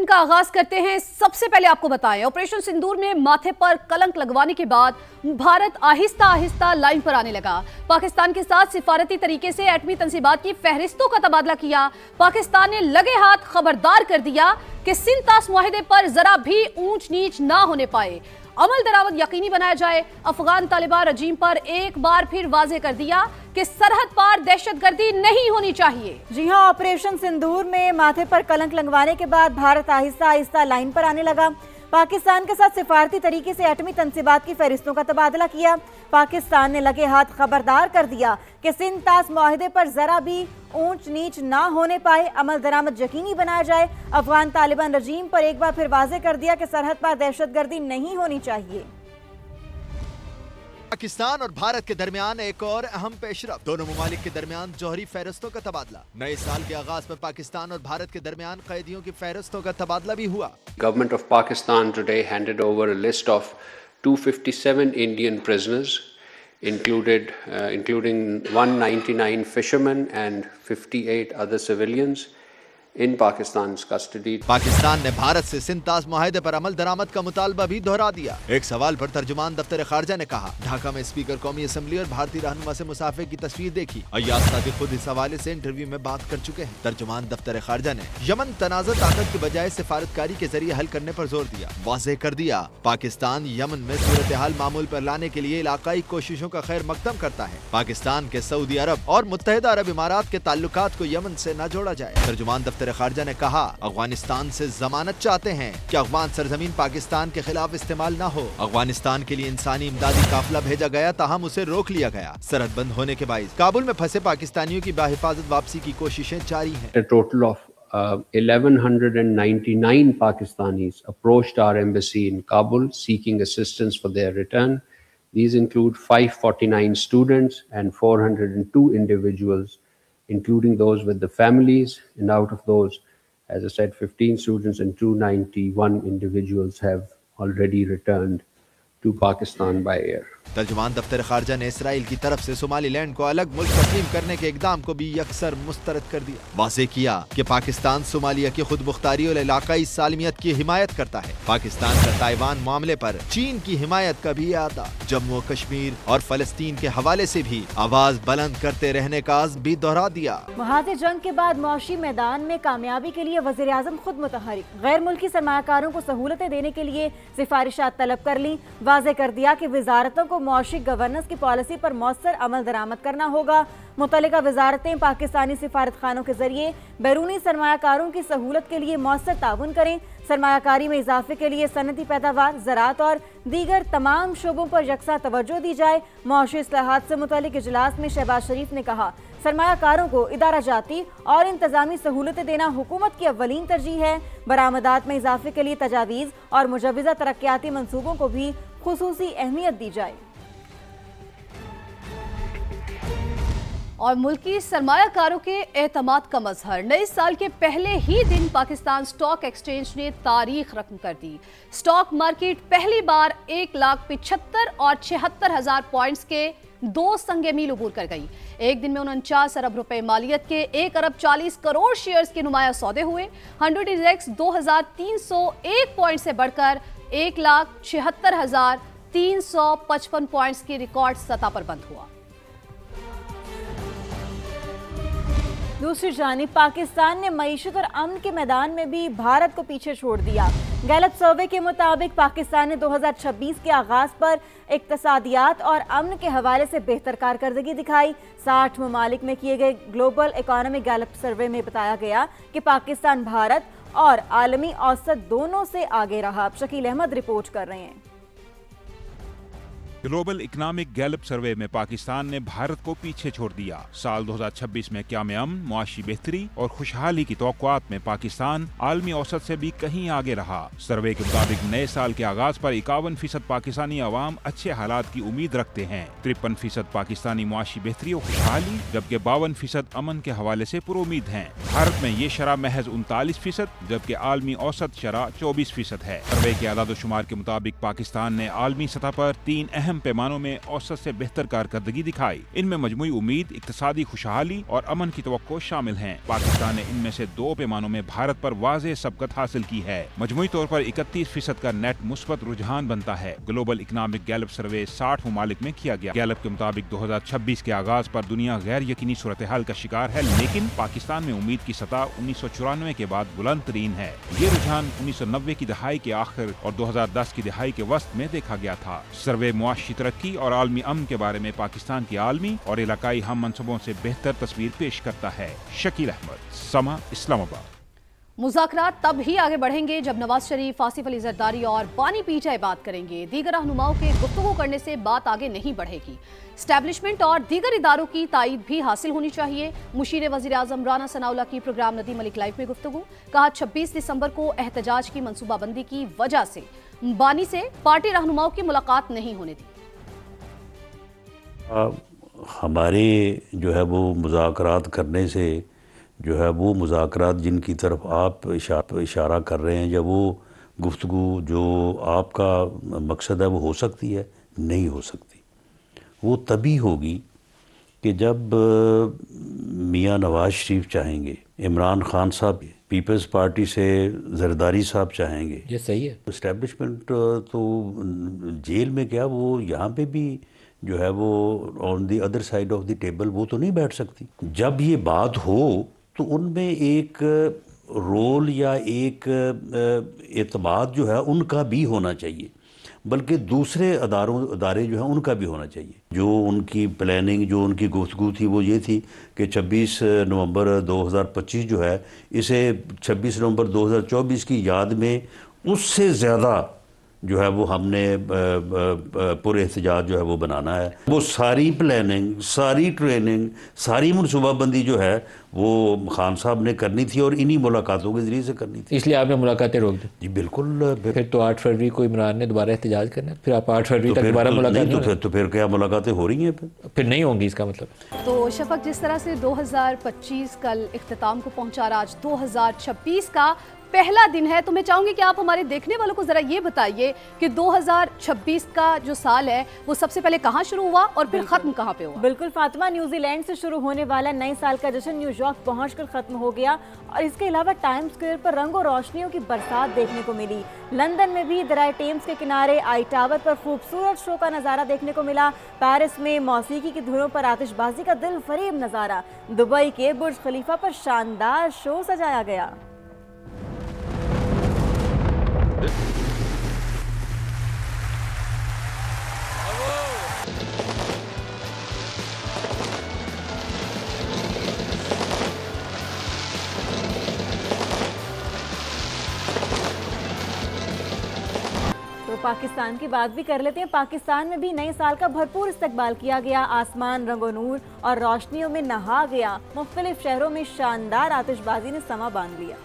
Bulletin का आगाज करते हैं। सबसे पहले आपको बताएं, ऑपरेशन सिंदूर में माथे पर कलंक लगवाने के बाद भारत आहिस्ता आहिस्ता लाइन पर आने लगा। पाकिस्तान के साथ सिफारती तरीके से एटमी तंसीबात की फहरिस्तों का तबादला किया। पाकिस्तान ने लगे हाथ खबरदार कर दिया कि सिंध तास मुआहिदे पर जरा भी ऊंच नीच ना होने पाए। अमल दरामद यकीनी बनाया जाए। अफगान तालिबान रजीम पर एक बार फिर वाजे कर दिया कि सरहद पार दहशतगर्दी नहीं होनी चाहिए। जी हां, ऑपरेशन सिंदूर में माथे पर कलंक लगवाने के बाद भारत आहिस्ता आहिस्ता लाइन पर आने लगा। पाकिस्तान के साथ सिफारती तरीके से एटमी तंसीबात की फहरिस्तों का तबादला किया। पाकिस्तान ने लगे हाथ खबरदार कर दिया कि सिंध तास मुआहिदे पर जरा भी ऊंच नीच ना होने पाए। अमल दरामद यकीनी बनाया जाए। अफगान तालिबान रजीम पर एक बार फिर वाजे कर दिया कि सरहद पर दहशतगर्दी नहीं होनी चाहिए। पाकिस्तान और भारत के दरमियान एक और अहम पेशरफ, दोनों ममालिक के दरमियान जौहरी फहरिस्तों का तबादला। नए साल के आगाज पर पाकिस्तान और भारत के दरमियान कैदियों की फहरिस्तों का तबादला भी हुआ। Government of Pakistan today handed over a list of 257 Indian prisoners, including 199 fishermen and 58 other civilians in Pakistan's custody. Pakistan ने भारत से सिंध तास मुआहिदे पर अमल दरामद का मुतालबा भी दोहरा दिया। एक सवाल पर तर्जुमान दफ्तर खारजा ने कहा, ढाका में स्पीकर कौमी असम्बली और भारतीय रहनुमा से मुसाफे की तस्वीर देखी। अय्याज सादिक खुद इस हवाले से इंटरव्यू में बात कर चुके हैं। तर्जुमान दफ्तर खारजा ने यमन तनाज़ा ताकत के बजाय सिफारतकारी के जरिए हल करने पर जोर दिया। वाज़ेह कर दिया, पाकिस्तान यमन में सूरत हाल मामूल पर लाने के लिए इलाकाई कोशिशों का खैर मकदम करता है। पाकिस्तान के सऊदी अरब और मुत्तहिदा अरब इमारात के ताल्लुकात को यमन से न जोड़ा जाए। तर्जुमान दफ्तर खारजा ने कहा, अफगानिस्तान से जमानत चाहते हैं कि अफगान सरजमीन पाकिस्तान के खिलाफ इस्तेमाल न हो। अफगानिस्तान के लिए इंसानी इमदादी काफिला भेजा गया, ताहम उसे रोक लिया गया। सरहद बंद होने के बाइस काबुल में फंसे पाकिस्तानियों की बाहिफाजत वापसी की कोशिशें जारी हैं। A total of 1199 Pakistanis approached our embassy in Kabul seeking assistance for their return. These include 549 students and 402 individuals, including those with the families, and out of those, as I said, 15 students and 291 individuals have already returned to Pakistan by air. तर्जुमान दफ्तर खारजा ने Israel की तरफ से Somaliland को अलग मुल्क तस्लीम करने के इकदाम को भी यकसर मुस्तरद कर दिया। वाज़ेह किया कि पाकिस्तान सोमालिया की खुद मुख्तारी और इलाकाई सालमियत की हिमायत करता है। पाकिस्तान का ताइवान मामले पर चीन की हिमायत का भी अदा, जम्मू कश्मीर और फलस्तीन के हवाले से भी आवाज बुलंद करते रहने का अज़्म भी दोहरा दिया। महाज़ जंग के बाद मुआशी मैदान में कामयाबी के लिए वज़ीर आज़म खुद मुतहरिक, गैर मुल्की सरमायाकारों को सहूलतें देने के लिए सिफारिशात तलब कर ली। वाज़ेह कर दिया कि वजारतों को मुआशी गवर्नेंस की पॉलिसी पर मौसर अमल दरामद करना होगा। मुतल्लिका वजारतें पाकिस्तानी सिफारत खानों के जरिए बैरूनी सरमायाकारों की सहूलत के लिए मौसर ताउन करें। सरमायाकारी में इजाफे के लिए सनती पैदावार, ज़राअत और दीगर तमाम शोबों पर यकसा तवज्जो दी जाए। मुआशी इस्लाहात से मुतल्लिक इजलास में शहबाज शरीफ ने कहा, सरमायाकारों को इदारा जाती और इंतजामी सहूलतें देना हुकूमत की अव्वलीन तरजीह है। बरामदात में इजाफे के लिए तजावीज़ और मुजव्वज़ा तरक्याती मंसूबों को भी खुसूसी अहमियत दी जाए। और मुल्की सरमायाकारों के एतमाद का मजहर, नए साल के पहले ही दिन पाकिस्तान स्टॉक एक्सचेंज ने तारीख रकम कर दी। स्टॉक मार्केट पहली बार 1,75,000 और 76,000 पॉइंट्स के 2 संगे मील उबूर कर गई। एक दिन में 49 अरब रुपए मालियत के 1 अरब 40 करोड़ शेयर्स के नुमाया सौदे हुए। 100 इंडेक्स 2,301 पॉइंट से बढ़कर 1,76,355 पॉइंट्स की रिकॉर्ड सतह पर बंद हुआ। दूसरी जानिब पाकिस्तान ने मईशत और अमन के मैदान में भी भारत को पीछे छोड़ दिया। गैलप सर्वे के मुताबिक पाकिस्तान ने 2026 के आगाज पर इक्तसादियात और अमन के हवाले से बेहतर कारकर्दगी दिखाई। 60 ममालिक में किए गए ग्लोबल इकोनॉमिक गैलप सर्वे में बताया गया कि पाकिस्तान भारत और आलमी औसत दोनों से आगे रहा। शकील अहमद रिपोर्ट कर रहे हैं। ग्लोबल इकोनॉमिक गैलप सर्वे में पाकिस्तान ने भारत को पीछे छोड़ दिया। साल 2026 में क़याम अमन, मुआशी बेहतरी और खुशहाली की तवक्कुआत में पाकिस्तान आलमी औसत से भी कहीं आगे रहा। सर्वे के मुताबिक नए साल के आगाज पर 51% पाकिस्तानी अवाम अच्छे हालात की उम्मीद रखते हैं। 53% पाकिस्तानी मुआशी बेहतरी और खुशहाली, जबकि 52% अमन के हवाले से पुरुमीद हैं। भारत में ये शरह महज 39%, जबकि आलमी औसत शरह 24% है। सर्वे के आदाद शुमार के मुताबिक पाकिस्तान ने आलमी सतह पर 3 अहम अहम पैमानों में औसत से बेहतर कारकर्दगी दिखाई। इनमें मजमूई उम्मीद, इक्तिसादी खुशहाली और अमन की तवक्को शामिल हैं। पाकिस्तान ने इनमें से 2 पैमानों में भारत पर वाज़ेह सबकत हासिल की है। मजमूई तौर पर 31% का नेट मुस्बत रुझान बनता है। ग्लोबल इकनॉमिक गैलप सर्वे 60 ममालिक में किया गया। गैलप के मुताबिक 2026 के आगाज पर दुनिया गैर यकीनी सूरत हाल का शिकार है, लेकिन पाकिस्तान में उम्मीद की सतह 1994 के बाद बुलंद तरीन है। ये रुझान 1990 की दहाई के आखिर और 2010 की दहाई के वस्त में देखा गया था। सर्वे मुआशी तरक्की और आलमी अमन के बारे में पाकिस्तान की आलमी और इलाकाई हम मनसूबों से बेहतर तस्वीर पेश करता है। शकील अहमद, समा, इस्लामाबाद। मुज़ाकरात तब ही आगे बढ़ेंगे जब नवाज शरीफ, आसिफ अली जरदारी और बानी पीचाई बात करेंगे। दीगर रहनुमाओं के गुफ्तगू करने से बात आगे नहीं बढ़ेगी। स्टैब्लिशमेंट और दीगर इदारों की तायीद भी हासिल होनी चाहिए। मुशीर वज़ीर आज़म राना सनाउल्लाह की प्रोग्राम नदी मलिक लाइव में गुफ्तगू। कहा 26 दिसंबर को एहतजाज की मनसूबाबंदी की वजह से बानी से पार्टी रहनुमाओं की मुलाकात नहीं होने दी। हमारे जो है वो मुज़ाकरात करने से जो है वो मुज़ाकरात जिनकी तरफ आप इशारा कर रहे हैं, या वो गुफ्तगू जो आपका मकसद है वो हो सकती है? नहीं हो सकती। वो तभी होगी कि जब मियाँ नवाज शरीफ चाहेंगे, इमरान खान साहब पीपल्स पार्टी से जरदारी साहब चाहेंगे। ये सही है। इस्टेब्लिशमेंट तो जेल में क्या, वो यहाँ पे भी जो है वो on the other side of the table वो तो नहीं बैठ सकती। जब ये बात हो तो उनमें एक रोल या एक एतमाद जो है उनका भी होना चाहिए, बल्कि दूसरे अदारे जो हैं उनका भी होना चाहिए। जो उनकी प्लानिंग, जो उनकी गुफ्तगू थी वो ये थी कि 26 नवंबर 2025 जो है इसे 26 नवंबर 2024 की याद में उससे ज़्यादा जो है वो हमने पूरे एहतजाज जो है वो बनाना है। वो सारी प्लानिंग, सारी ट्रेनिंग, सारी मनसूबाबंदी जो है वो खान साहब ने करनी थी और इन्हीं मुलाकातों के ज़रिए से करनी थी। इसलिए आपने मुलाकातें रोक दी? जी बिल्कुल। फिर तो 8 फरवरी को इमरान ने दोबारा एहतजाज करना है, फिर आप 8 फरवरी तक दोबारा मुलाकात नहीं, तो फिर क्या मुलाकातें हो रही हैं? फिर नहीं होंगी, इसका मतलब। तो शफक, जिस तरह से 2025 कल इख्तिताम को पहुंचा, आज 2026 का पहला दिन है, तो मैं चाहूंगी कि आप हमारे देखने वालों को जरा ये बताइए कि 2026 का जो साल है वो सबसे पहले कहाँ शुरू हुआ और फिर खत्म कहाँ पे हुआ? बिल्कुल फातिमा, न्यूजीलैंड से शुरू होने वाला नए साल का जश्न न्यूयॉर्क पहुंचकर खत्म हो गया और इसके अलावा टाइम स्क्वायर पर रंगों रोशनियों की बरसात देखने को मिली। लंदन में भी दरियाए टेम्स के किनारे आई टावर पर खूबसूरत शो का नजारा देखने को मिला। पेरिस में मौसीकी की धुनों पर आतिशबाजी का दिल फरेब नजारा। दुबई के बुर्ज खलीफा पर शानदार शो सजाया गया। तो पाकिस्तान की बात भी कर लेते हैं। पाकिस्तान में भी नए साल का भरपूर इस्तकबाल किया गया। आसमान रंगो नूर और रोशनियों में नहा गया। मुख्तलिफ शहरों में शानदार आतिशबाजी ने समा बांध लिया।